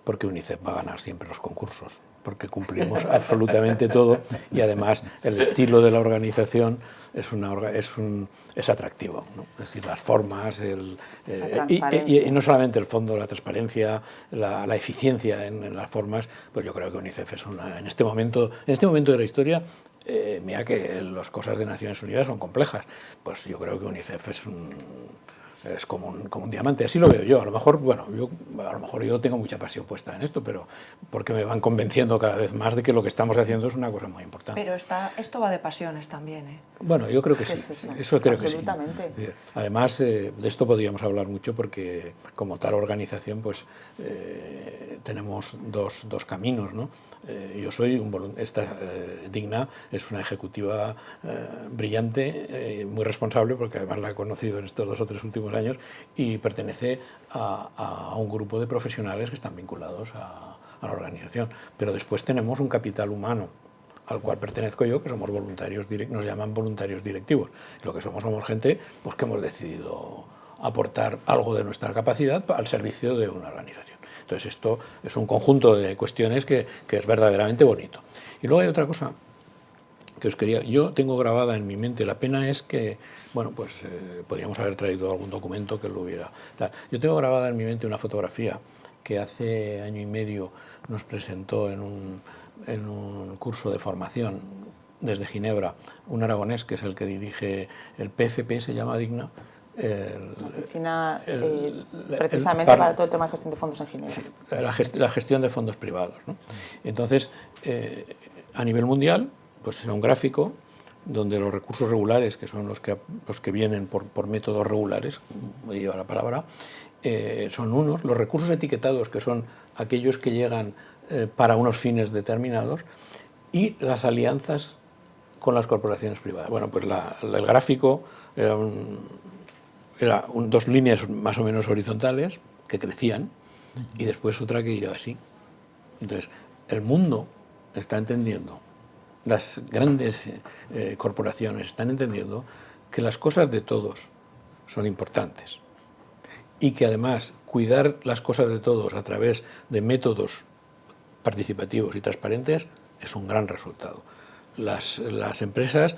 porque UNICEF va a ganar siempre los concursos, porque cumplimos absolutamente todo y además el estilo de la organización es atractivo, ¿no? Es decir, las formas, y no solamente el fondo, la transparencia, la eficiencia en las formas, pues yo creo que UNICEF es en este momento de la historia, mira que las cosas de Naciones Unidas son complejas, pues yo creo que UNICEF es como un diamante, así lo veo yo. A lo mejor yo tengo mucha pasión puesta en esto, pero porque me van convenciendo cada vez más de que lo que estamos haciendo es una cosa muy importante. Pero esto va de pasiones también, ¿eh? Bueno, yo creo que sí. Eso creo que sí. Absolutamente. Además, de esto podríamos hablar mucho porque como tal organización, pues tenemos dos caminos, ¿no? Yo soy Digna es una ejecutiva brillante, muy responsable, porque además la he conocido en estos 2 o 3 últimos años, y pertenece a un grupo de profesionales que están vinculados a la organización. Pero después tenemos un capital humano, al cual pertenezco yo, que somos voluntarios, nos llaman voluntarios directivos. Lo que somos gente pues, que hemos decidido aportar algo de nuestra capacidad al servicio de una organización. Entonces esto es un conjunto de cuestiones que es verdaderamente bonito. Y luego hay otra cosa que yo tengo grabada en mi mente, la pena es que, podríamos haber traído algún documento que lo hubiera. Yo tengo grabada en mi mente una fotografía que hace año y medio nos presentó en un curso de formación desde Ginebra un aragonés que es el que dirige el PFP, se llama Digna. La oficina precisamente para todo el tema de gestión de fondos en Ginebra. Sí, la gestión de fondos privados, ¿no? Entonces, a nivel mundial, pues es un gráfico donde los recursos regulares, que son los que vienen por métodos regulares, como lleva la palabra, son unos, los recursos etiquetados, que son aquellos que llegan para unos fines determinados, y las alianzas con las corporaciones privadas. Bueno, pues el gráfico era 2 líneas más o menos horizontales que crecían y después otra que iba así. Entonces, el mundo está entendiendo las grandes corporaciones están entendiendo que las cosas de todos son importantes y que además cuidar las cosas de todos a través de métodos participativos y transparentes es un gran resultado. Las empresas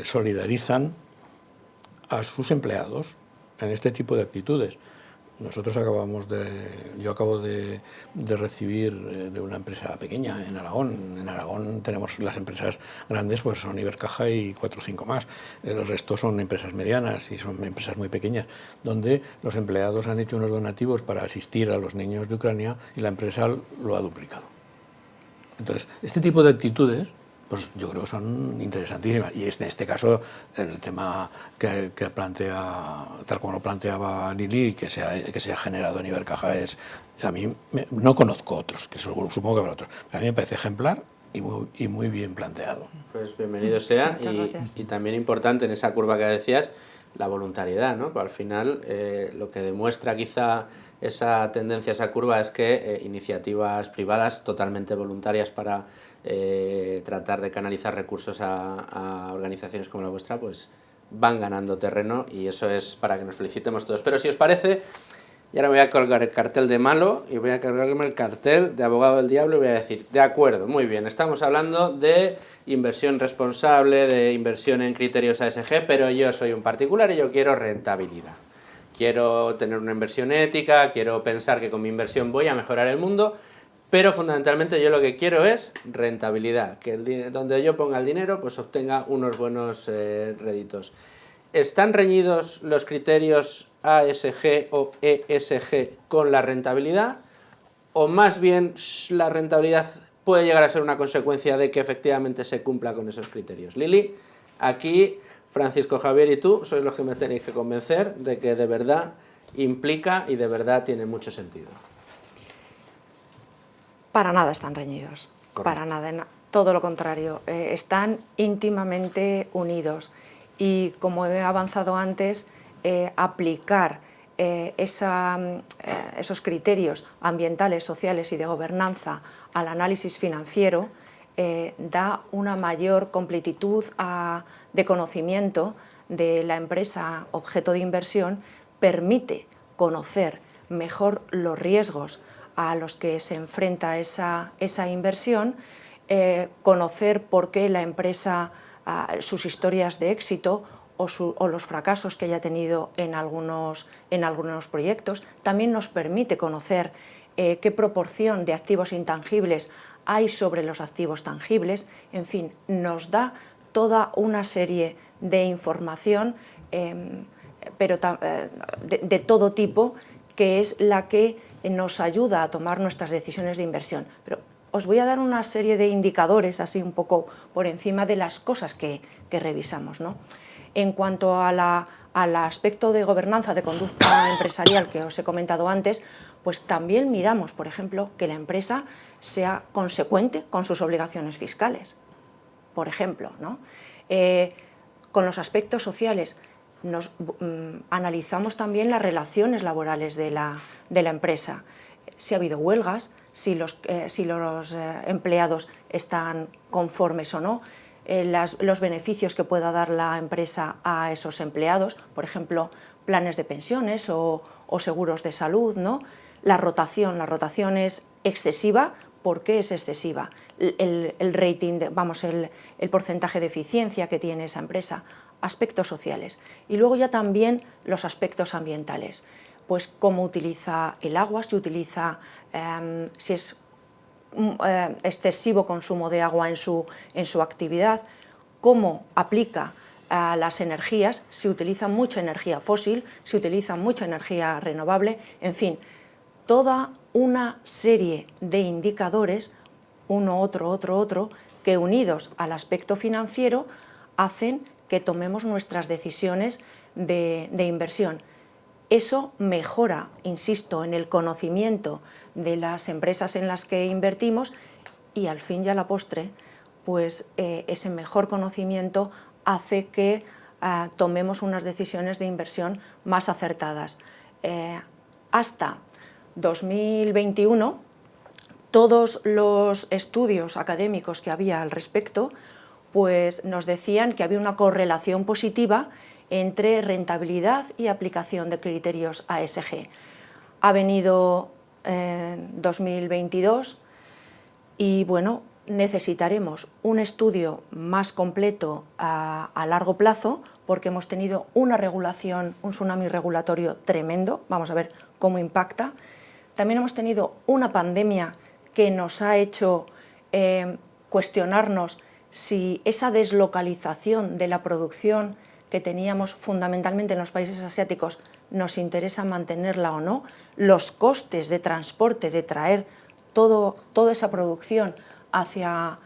solidarizan a sus empleados en este tipo de actitudes. Nosotros yo acabo de recibir de una empresa pequeña en Aragón. En Aragón tenemos las empresas grandes, pues son Ibercaja y 4 o 5 más. El resto son empresas medianas y son empresas muy pequeñas, donde los empleados han hecho unos donativos para asistir a los niños de Ucrania y la empresa lo ha duplicado. Entonces, este tipo de actitudes, pues yo creo que son interesantísimas. Y en este caso, el tema que plantea, tal como lo planteaba Lili, que se ha generado en Ibercaja, a mí no conozco otros, que supongo que habrá otros. A mí me parece ejemplar y muy bien planteado. Pues bienvenido sea. Y también importante en esa curva que decías, la voluntariedad, ¿no? Al final, lo que demuestra quizá esa tendencia, esa curva, es que iniciativas privadas totalmente voluntarias para tratar de canalizar recursos a organizaciones como la vuestra, pues van ganando terreno, y eso es para que nos felicitemos todos. Pero si os parece, y ahora voy a colgar el cartel de malo y voy a cargarme el cartel de abogado del diablo y voy a decir, de acuerdo, muy bien, estamos hablando de inversión responsable, de inversión en criterios ASG, pero yo soy un particular y yo quiero rentabilidad. Quiero tener una inversión ética, quiero pensar que con mi inversión voy a mejorar el mundo, pero fundamentalmente yo lo que quiero es rentabilidad, que donde yo ponga el dinero pues obtenga unos buenos réditos. ¿Están reñidos los criterios ASG o ESG con la rentabilidad? ¿O más bien la rentabilidad puede llegar a ser una consecuencia de que efectivamente se cumpla con esos criterios? Lili, aquí Francisco Javier y tú sois los que me tenéis que convencer de que de verdad implica y de verdad tiene mucho sentido. Para nada están reñidos. Correcto. Para nada, todo lo contrario, están íntimamente unidos. Y como he avanzado antes, aplicar esos criterios ambientales, sociales y de gobernanza al análisis financiero da una mayor completitud de conocimiento de la empresa objeto de inversión, permite conocer mejor los riesgos a los que se enfrenta esa inversión, conocer por qué la empresa, sus historias de éxito o los fracasos que haya tenido en algunos proyectos. También nos permite conocer qué proporción de activos intangibles hay sobre los activos tangibles. En fin, nos da toda una serie de información, pero de todo tipo, que es la que nos ayuda a tomar nuestras decisiones de inversión. Pero os voy a dar una serie de indicadores, así un poco por encima de las cosas que revisamos, ¿no? En cuanto al aspecto de gobernanza, de conducta empresarial que os he comentado antes, pues también miramos, por ejemplo, que la empresa sea consecuente con sus obligaciones fiscales, por ejemplo, ¿no? Con los aspectos sociales, analizamos también las relaciones laborales de la empresa, si ha habido huelgas, si los empleados están conformes o no, los beneficios que pueda dar la empresa a esos empleados, por ejemplo, planes de pensiones o seguros de salud, ¿no? La rotación es excesiva. ¿Por qué es excesiva? El rating, el porcentaje de eficiencia que tiene esa empresa, aspectos sociales. Y luego ya también los aspectos ambientales, pues cómo utiliza el agua, si es excesivo consumo de agua en su actividad, cómo aplica las energías, si utiliza mucha energía fósil, si utiliza mucha energía renovable, en fin, toda una serie de indicadores, uno, otro, que unidos al aspecto financiero hacen que tomemos nuestras decisiones de inversión. Eso mejora, insisto, en el conocimiento de las empresas en las que invertimos y al fin y a la postre, pues ese mejor conocimiento hace que tomemos unas decisiones de inversión más acertadas. Hasta 2021, todos los estudios académicos que había al respecto pues nos decían que había una correlación positiva entre rentabilidad y aplicación de criterios ASG. Ha venido 2022 y bueno, necesitaremos un estudio más completo a largo plazo, porque hemos tenido una regulación, un tsunami regulatorio tremendo. Vamos a ver cómo impacta. También hemos tenido una pandemia que nos ha hecho cuestionarnos si esa deslocalización de la producción que teníamos fundamentalmente en los países asiáticos nos interesa mantenerla o no, los costes de transporte, de traer toda esa producción hacia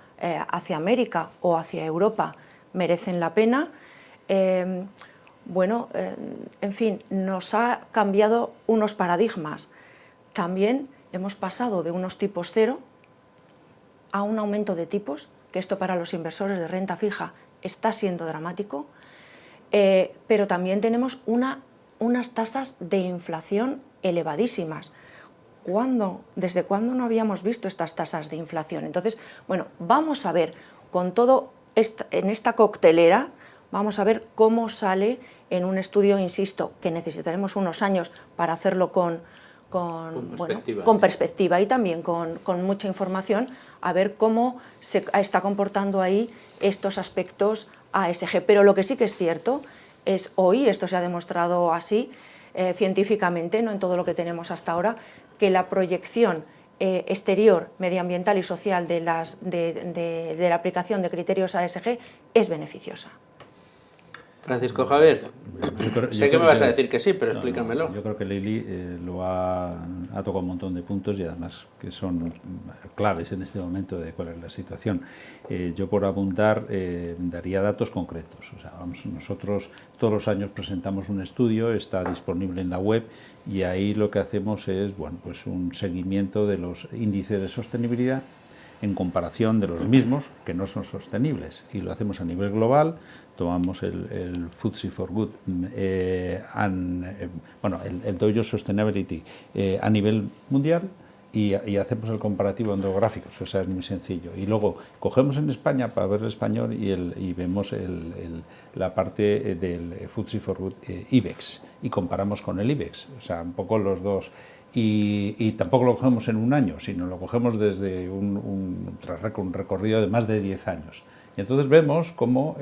América o hacia Europa merecen la pena. En fin, nos ha cambiado unos paradigmas. También hemos pasado de unos tipos cero a un aumento de tipos, que esto para los inversores de renta fija está siendo dramático, pero también tenemos unas tasas de inflación elevadísimas. ¿Desde cuándo no habíamos visto estas tasas de inflación? Entonces, bueno, vamos a ver, con todo en esta coctelera, vamos a ver cómo sale en un estudio, insisto, que necesitaremos unos años para hacerlo con perspectiva y también con mucha información, a ver cómo se está comportando ahí estos aspectos ASG. Pero lo que sí que es cierto es hoy, esto se ha demostrado así científicamente, no en todo lo que tenemos hasta ahora, que la proyección exterior, medioambiental y social de la aplicación de criterios ASG es beneficiosa. Francisco Javier, sé que me vas a decir que sí, pero explícamelo. Yo creo que Lili ha tocado un montón de puntos y además que son claves en este momento de cuál es la situación. Yo por apuntar daría datos concretos. O sea, nosotros todos los años presentamos un estudio, está disponible en la web y ahí lo que hacemos es pues un seguimiento de los índices de sostenibilidad en comparación de los mismos que no son sostenibles, y lo hacemos a nivel global. Tomamos el FTSE4Good, el Dow Jones Sustainability a nivel mundial y hacemos el comparativo en dos gráficos. O sea, es muy sencillo. Y luego cogemos en España para ver el español y vemos la parte del FTSE4Good IBEX y comparamos con el IBEX. O sea, un poco los dos. Y tampoco lo cogemos en un año, sino lo cogemos desde un recorrido de más de 10 años. Y entonces vemos cómo,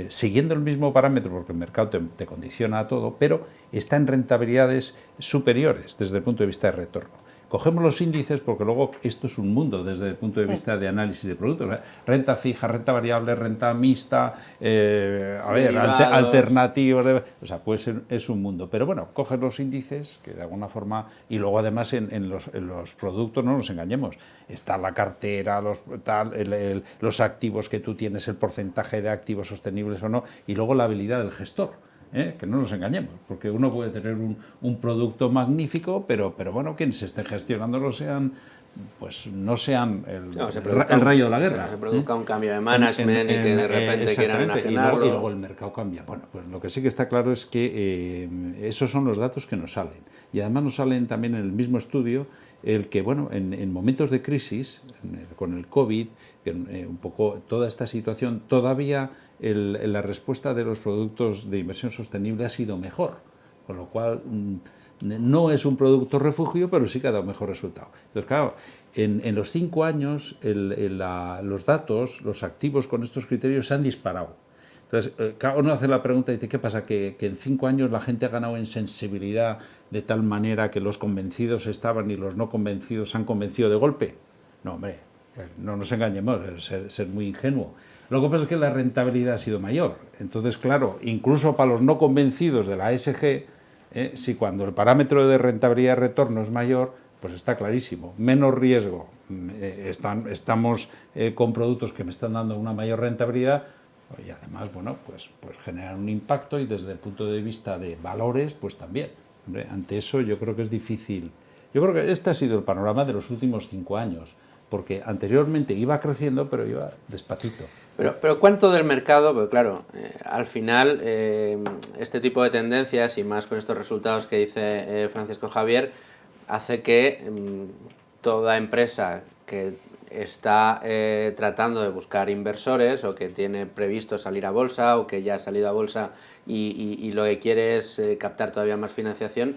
siguiendo el mismo parámetro, porque el mercado te condiciona a todo, pero está en rentabilidades superiores desde el punto de vista de retorno. Cogemos los índices porque luego esto es un mundo desde el punto de vista de análisis de productos. Renta fija, renta variable, renta mixta, alternativos, o sea, pues es un mundo. Pero bueno, coges los índices que de alguna forma, y luego además en los productos, no nos engañemos, está la cartera, los activos que tú tienes, el porcentaje de activos sostenibles o no, y luego la habilidad del gestor. Que no nos engañemos, porque uno puede tener un producto magnífico, pero bueno, quienes estén gestionándolo no sean el rayo de la guerra. Se produzca un cambio de management y que de repente quieran enajenarlo. Y luego el mercado cambia. Bueno, pues lo que sí que está claro es que esos son los datos que nos salen. Y además nos salen también en el mismo estudio el que, en momentos de crisis, con el COVID, un poco toda esta situación, todavía la respuesta de los productos de inversión sostenible ha sido mejor, con lo cual no es un producto refugio, pero sí que ha dado mejor resultado. Entonces, claro, en los 5 años los datos, los activos con estos criterios se han disparado. Entonces, uno hace la pregunta y dice, ¿qué pasa? ¿Que en 5 años la gente ha ganado en sensibilidad de tal manera que los convencidos estaban y los no convencidos se han convencido de golpe? No, hombre, no nos engañemos, ser muy ingenuo. Lo que pasa es que la rentabilidad ha sido mayor. Entonces, claro, incluso para los no convencidos de la ASG, si cuando el parámetro de rentabilidad y retorno es mayor, pues está clarísimo. Menos riesgo, estamos con productos que me están dando una mayor rentabilidad y además, pues generan un impacto y desde el punto de vista de valores, pues también. Hombre, ante eso yo creo que es difícil. Yo creo que este ha sido el panorama de los últimos 5 años. Porque anteriormente iba creciendo, pero iba despacito. Pero ¿cuánto del mercado? Porque claro, al final este tipo de tendencias, y más con estos resultados que dice Francisco Javier, hace que toda empresa que está tratando de buscar inversores o que tiene previsto salir a bolsa o que ya ha salido a bolsa y lo que quiere es captar todavía más financiación,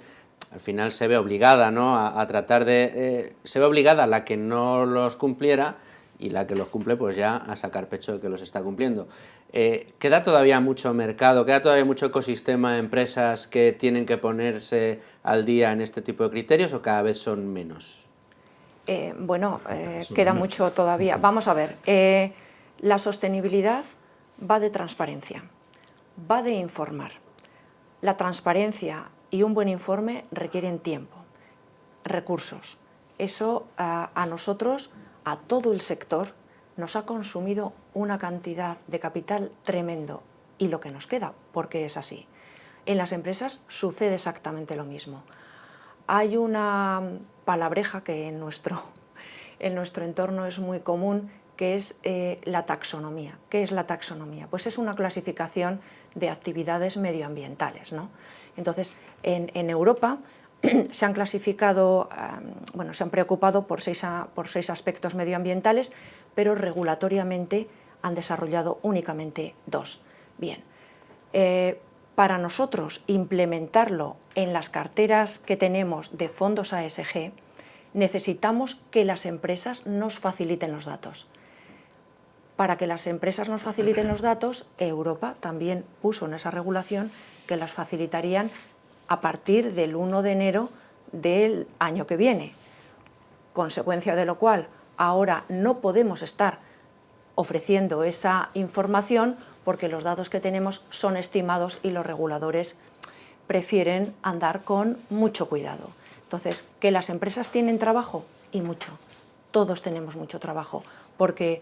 al final se ve obligada, ¿no?, a tratar de... se ve obligada la que no los cumpliera y la que los cumple pues ya a sacar pecho de que los está cumpliendo. ¿Queda todavía mucho mercado, queda todavía mucho ecosistema de empresas que tienen que ponerse al día en este tipo de criterios o cada vez son menos? Queda mucho todavía. Vamos a ver, la sostenibilidad va de transparencia, va de informar. La transparencia y un buen informe requieren tiempo, recursos. Eso a nosotros, a todo el sector, nos ha consumido una cantidad de capital tremendo y lo que nos queda, porque es así. En las empresas sucede exactamente lo mismo. Hay una palabreja que en nuestro entorno es muy común, que es la taxonomía. ¿Qué es la taxonomía? Pues es una clasificación de actividades medioambientales, ¿no? Entonces, en Europa se han clasificado, se han preocupado por seis aspectos medioambientales, pero regulatoriamente han desarrollado únicamente 2. Bien, para nosotros implementarlo en las carteras que tenemos de fondos ASG, necesitamos que las empresas nos faciliten los datos. Para que las empresas nos faciliten los datos, Europa también puso en esa regulación que las facilitarían a partir del 1 de enero del año que viene. Consecuencia de lo cual, ahora no podemos estar ofreciendo esa información porque los datos que tenemos son estimados y los reguladores prefieren andar con mucho cuidado. Entonces, ¿que las empresas tienen trabajo? Y mucho. Todos tenemos mucho trabajo, porque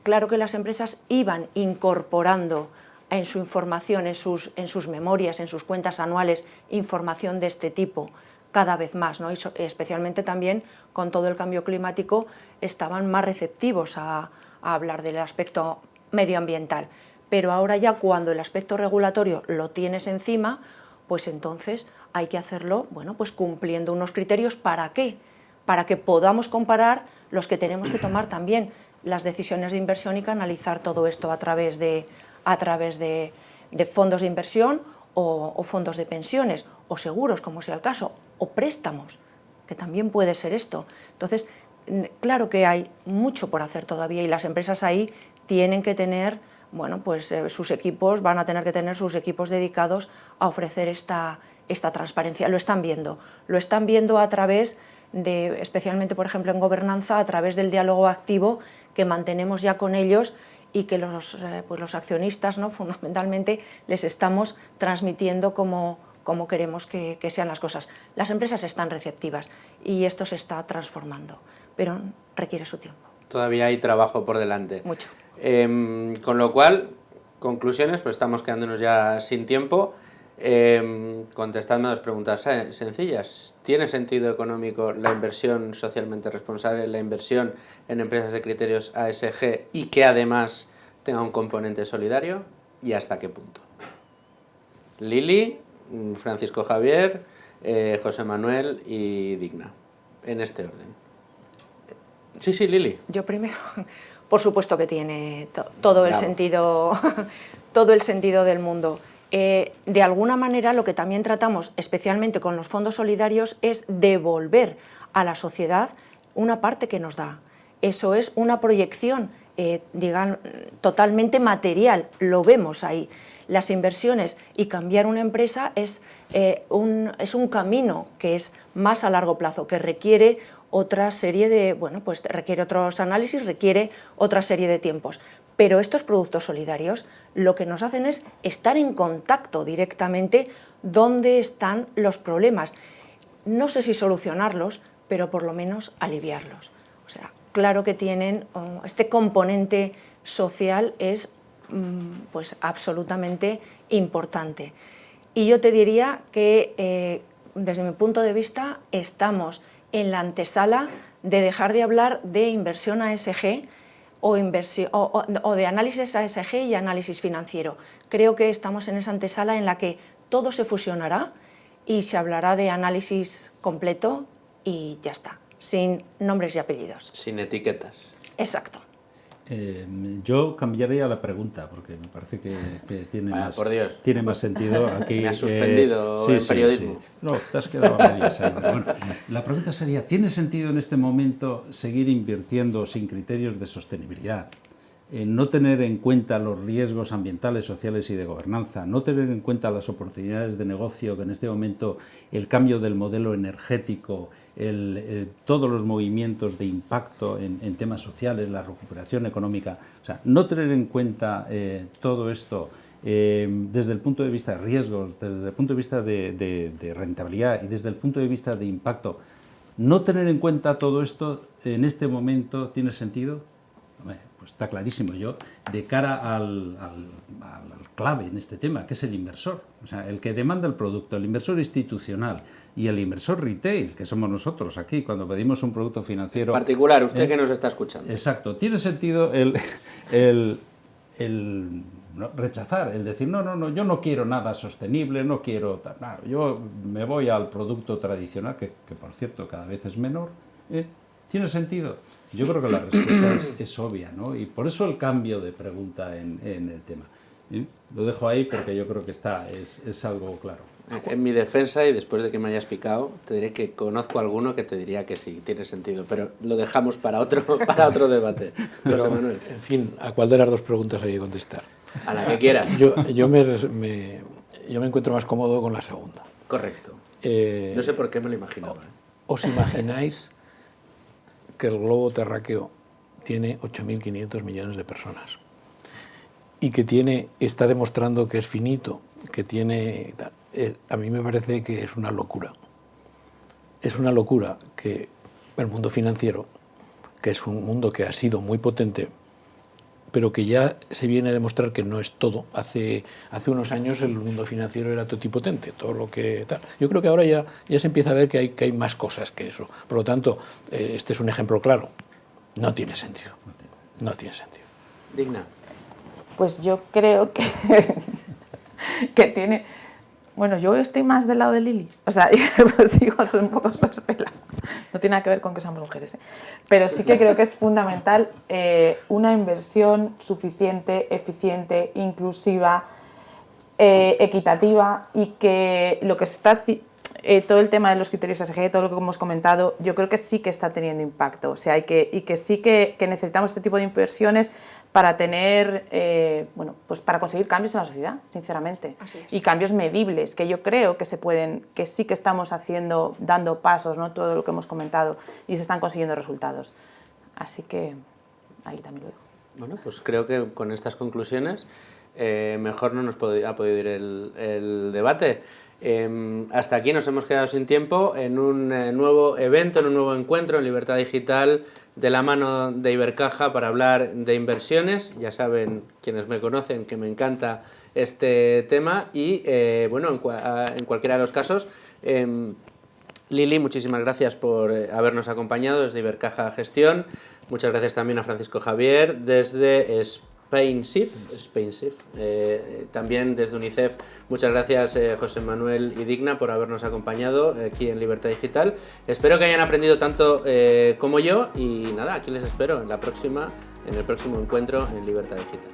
claro que las empresas iban incorporando en su información, en sus memorias, en sus cuentas anuales, información de este tipo cada vez más, ¿no? Y especialmente también con todo el cambio climático estaban más receptivos a hablar del aspecto medioambiental. Pero ahora ya cuando el aspecto regulatorio lo tienes encima, pues entonces hay que hacerlo, pues cumpliendo unos criterios. ¿Para qué? Para que podamos comparar los que tenemos que tomar también las decisiones de inversión y canalizar todo esto a través de fondos de inversión o fondos de pensiones o seguros, como sea el caso, o préstamos, que también puede ser esto. Entonces, claro que hay mucho por hacer todavía y las empresas ahí tienen que tener, sus equipos, van a tener que tener sus equipos dedicados a ofrecer esta transparencia. Lo están viendo a través de, especialmente por ejemplo en gobernanza, a través del diálogo activo que mantenemos ya con ellos y que los accionistas, ¿no?, fundamentalmente les estamos transmitiendo cómo queremos que sean las cosas. Las empresas están receptivas y esto se está transformando, pero requiere su tiempo. Todavía hay trabajo por delante. Mucho. Con lo cual, conclusiones, pues estamos quedándonos ya sin tiempo. Contestadme 2 preguntas sencillas. ¿Tiene sentido económico la inversión socialmente responsable, la inversión en empresas de criterios ASG y que además tenga un componente solidario? ¿Y hasta qué punto? Lili, Francisco Javier, José Manuel y Digna, en este orden. Sí, Lili. Yo primero, por supuesto que tiene todo el sentido del mundo. De alguna manera lo que también tratamos, especialmente con los fondos solidarios, es devolver a la sociedad una parte que nos da. Eso es una proyección, totalmente material, lo vemos ahí. Las inversiones y cambiar una empresa es un camino que es más a largo plazo, que requiere otra serie de, requiere otros análisis, requiere otra serie de tiempos. Pero estos productos solidarios lo que nos hacen es estar en contacto directamente dónde están los problemas. No sé si solucionarlos, pero por lo menos aliviarlos. O sea, claro que tienen este componente social es absolutamente importante. Y yo te diría que desde mi punto de vista estamos en la antesala de dejar de hablar de inversión ASG o de análisis ASG y análisis financiero. Creo que estamos en esa antesala en la que todo se fusionará y se hablará de análisis completo y ya está, sin nombres y apellidos. Sin etiquetas. Exacto. Yo cambiaría la pregunta porque me parece que tiene, por Dios. Tiene más sentido aquí. Me has suspendido en periodismo. Sí. No, te has quedado a medias ahí. Bueno, la pregunta sería, ¿tiene sentido en este momento seguir invirtiendo sin criterios de sostenibilidad? No tener en cuenta los riesgos ambientales, sociales y de gobernanza, no tener en cuenta las oportunidades de negocio que en este momento el cambio del modelo energético, todos los movimientos de impacto en temas sociales, la recuperación económica, o sea, no tener en cuenta todo esto desde el punto de vista de riesgos, desde el punto de vista de rentabilidad y desde el punto de vista de impacto, no tener en cuenta todo esto en este momento tiene sentido. Pues está clarísimo. Yo, de cara al clave en este tema, que es el inversor, o sea, el que demanda el producto, el inversor institucional y el inversor retail, que somos nosotros aquí, cuando pedimos un producto financiero... Particular, usted que nos está escuchando. Exacto. Tiene sentido rechazar, el decir, no, yo no quiero nada sostenible, no quiero... No, yo me voy al producto tradicional, que por cierto cada vez es menor. ¿Tiene sentido? Yo creo que la respuesta es obvia, ¿no? Y por eso el cambio de pregunta en el tema. Lo dejo ahí porque yo creo que es algo claro. En mi defensa, y después de que me hayas picado, te diré que conozco a alguno que te diría que sí, tiene sentido, pero lo dejamos para otro debate. Pero, José Manuel. En fin, ¿a cuál de las dos preguntas hay que contestar? A la que quieras. Yo me encuentro más cómodo con la segunda. Correcto. No sé por qué me lo imaginaba. ¿Os imagináis que el globo terráqueo tiene 8.500 millones de personas y que está demostrando que es finito, que tiene... a mí me parece que es una locura. Es una locura que el mundo financiero, que es un mundo que ha sido muy potente, pero que ya se viene a demostrar que no es todo. Hace unos años el mundo financiero era totipotente, todo lo que tal. Yo creo que ahora ya se empieza a ver que hay más cosas que eso. Por lo tanto, este es un ejemplo claro. No tiene sentido. No tiene sentido. Digna. Pues yo creo que tiene... Bueno, yo estoy más del lado de Lili. O sea, pues igual soy un poco sostela. No tiene nada que ver con que seamos mujeres, ¿eh? Pero sí que creo que es fundamental una inversión suficiente, eficiente, inclusiva, equitativa, y que lo que se está... todo el tema de los criterios ESG, todo lo que hemos comentado, yo creo que sí que está teniendo impacto. O sea, y que sí que necesitamos este tipo de inversiones para tener, bueno, pues para conseguir cambios en la sociedad, sinceramente. Así es. Y cambios medibles, que yo creo que que sí que estamos dando pasos, ¿no? Todo lo que hemos comentado, y se están consiguiendo resultados. Así que ahí también lo dejo. Bueno, pues creo que con estas conclusiones mejor no nos ha podido ir el debate. Hasta aquí nos hemos quedado sin tiempo en un nuevo evento, en un nuevo encuentro en Libertad Digital de la mano de Ibercaja para hablar de inversiones. Ya saben quienes me conocen que me encanta este tema y bueno, en cualquiera de los casos, Lili, muchísimas gracias por habernos acompañado desde Ibercaja Gestión. Muchas gracias también a Francisco Javier desde SpainSIF, también desde UNICEF. Muchas gracias José Manuel y Digna por habernos acompañado aquí en Libertad Digital. Espero que hayan aprendido tanto como yo y nada, aquí les espero en el próximo encuentro en Libertad Digital.